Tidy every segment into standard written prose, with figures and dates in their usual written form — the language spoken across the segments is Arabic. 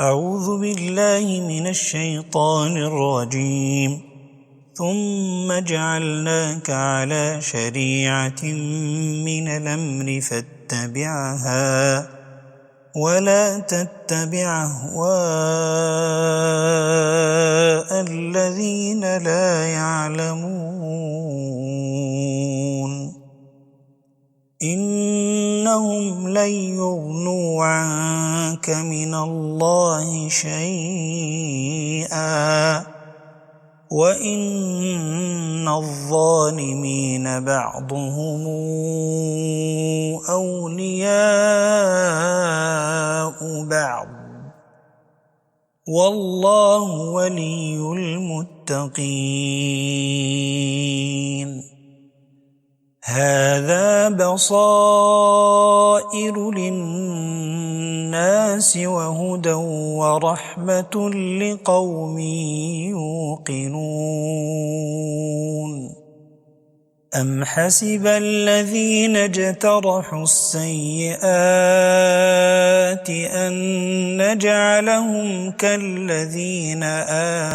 أعوذ بالله من الشيطان الرجيم. ثم جعلناك على شريعة من الأمر فاتبعها ولا تتبع أهواء الذين لا يعلمون إنهم لن يغنوا عنك من الله شيئا وإن الظالمين بعضهم أولياء بعض والله ولي المتقين. هذا بصائر للناس وهدى ورحمة لقوم يوقنون. أم حسب الذين اجترحوا السيئات أن نجعلهم كالذين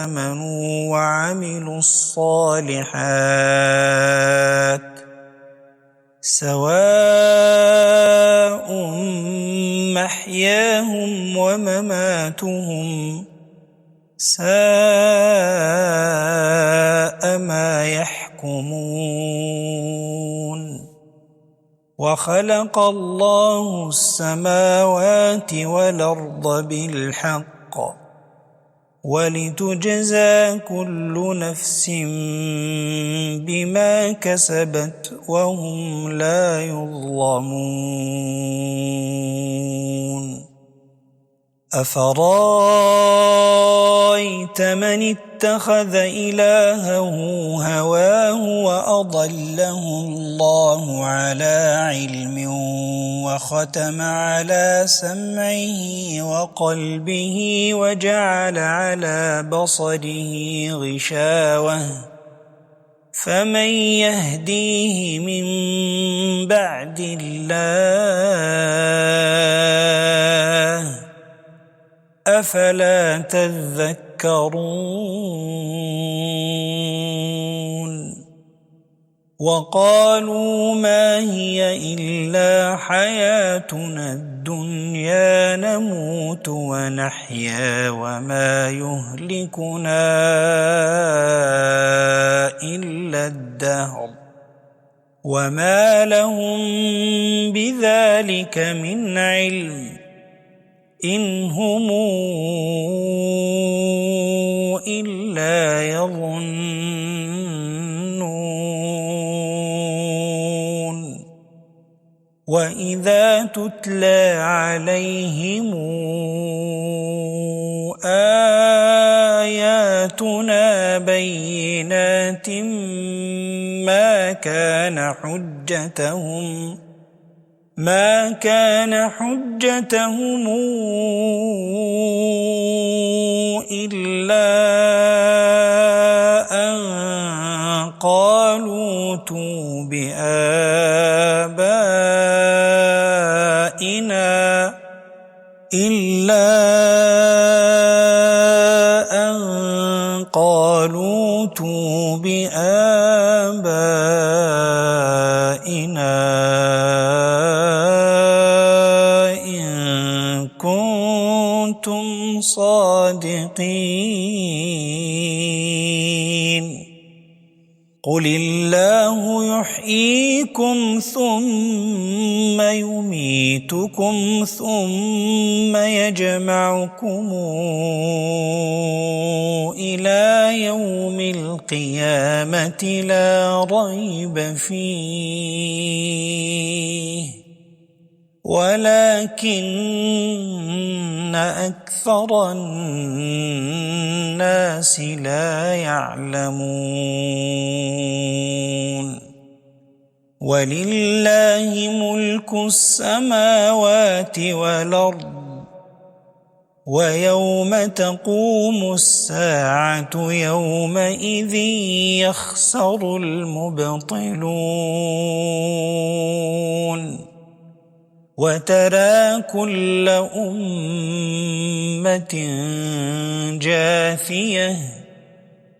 آمنوا وعملوا الصالحات سواء محياهم ومماتهم ساء ما يحكمون. وخلق الله السماوات والأرض بالحق ولتجزى كل نفس بما كسبت وهم لا يظلمون. أفرأيت من اتخذ إلهه هواه وأضله الله على علم وختم على سمعه وقلبه وجعل على بصره غشاوة فمن يهديه من بعد الله أفلا تذكرون. وقالوا ما هي إلا حياتنا الدنيا نموت ونحيا وما يهلكنا إلا الدهر وما لهم بذلك من علم إن هم إلا يظنون. وإذا تتلى عليهم آياتنا بينات ما كان حجتهم إلا أن قالوا ائتوا بآبائنا إن كنتم صادقين. قل الله يحييكم ثم يميتكم ثم يجمعكم إلى يوم القيامة لا ريب فيه ولكن أكثر الناس لا يعلمون. ولله ملك السماوات والأرض ويوم تقوم الساعة يومئذ يخسر المبطلون. وترى كل أمة جاثية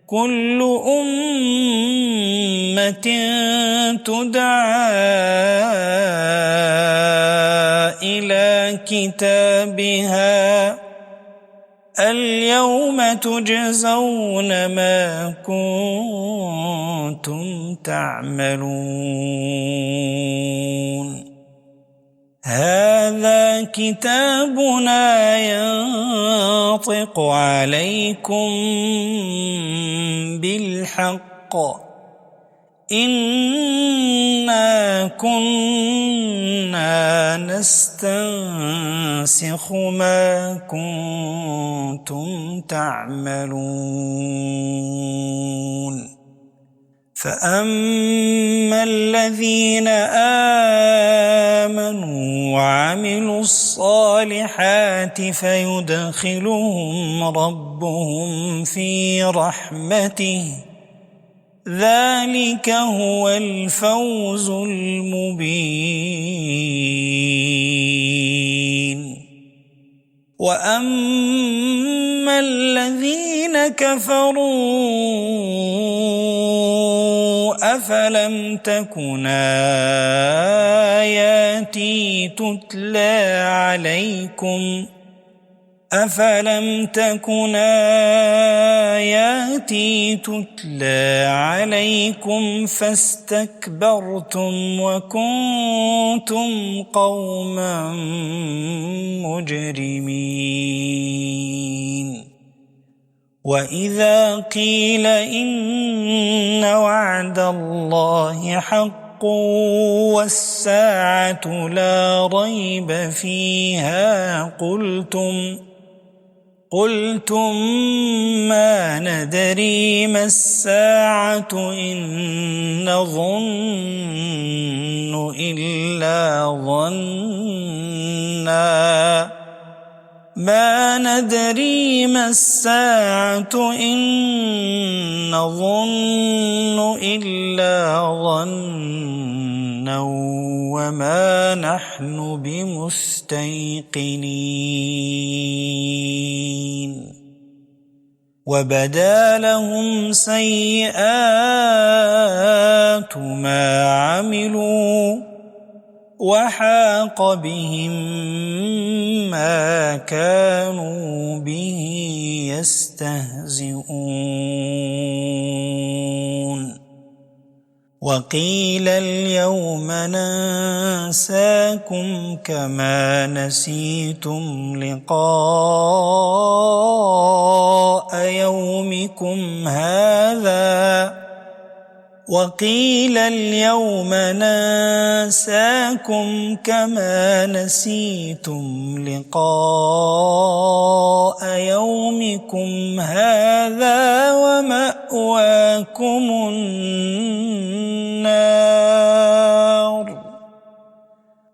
كل أمة تدعى إلى كتابها اليوم تجزون ما كنتم تعملون هذا كتابنا ينطق عليكم بالحق إنا كنا نستنسخ ما كنتم تعملون فأما الذين آمنوا وعملوا الصالحات فيدخلهم ربهم في رحمته ذلك هو الفوز المبين وأما الذين كفروا أفلم تكن آياتي تتلى عليكم فاستكبرتم وكنتم قوما مجرمين وإذا قيل إن وعد الله حق والساعة لا ريب فيها قلتم ما ندري ما الساعة إن نظن إلا ظنا وما نحن بمستيقنين وبدا لهم سيئات ما عملوا وحاق بهم ما كانوا به يستهزئون وقيل اليوم ننساكم كما نسيتم لقاء يومكم هذا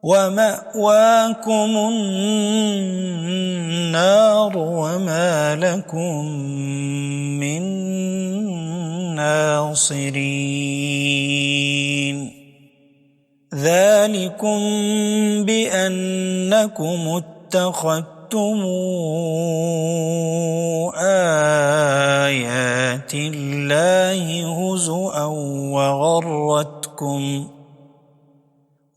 ومأواكم النار وما لكم من ناصرين ذلكم بأنكم اتخذتم آيات الله هزؤا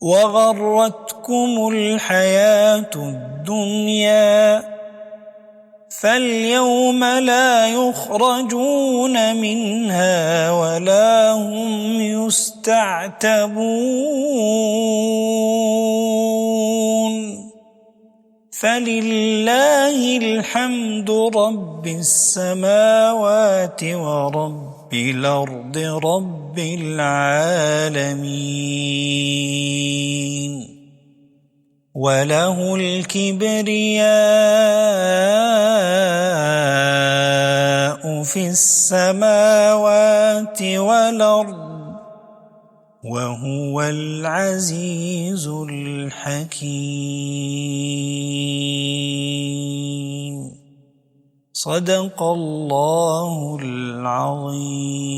وغرتكم الحياة الدنيا فاليوم لا يخرجون منها ولا هم يستعتبون فلله الحمد رب السماوات ورب الأرض رب العالمين وله الكبرياء في السماوات والأرض وهو العزيز الحكيم صدق الله العظيم.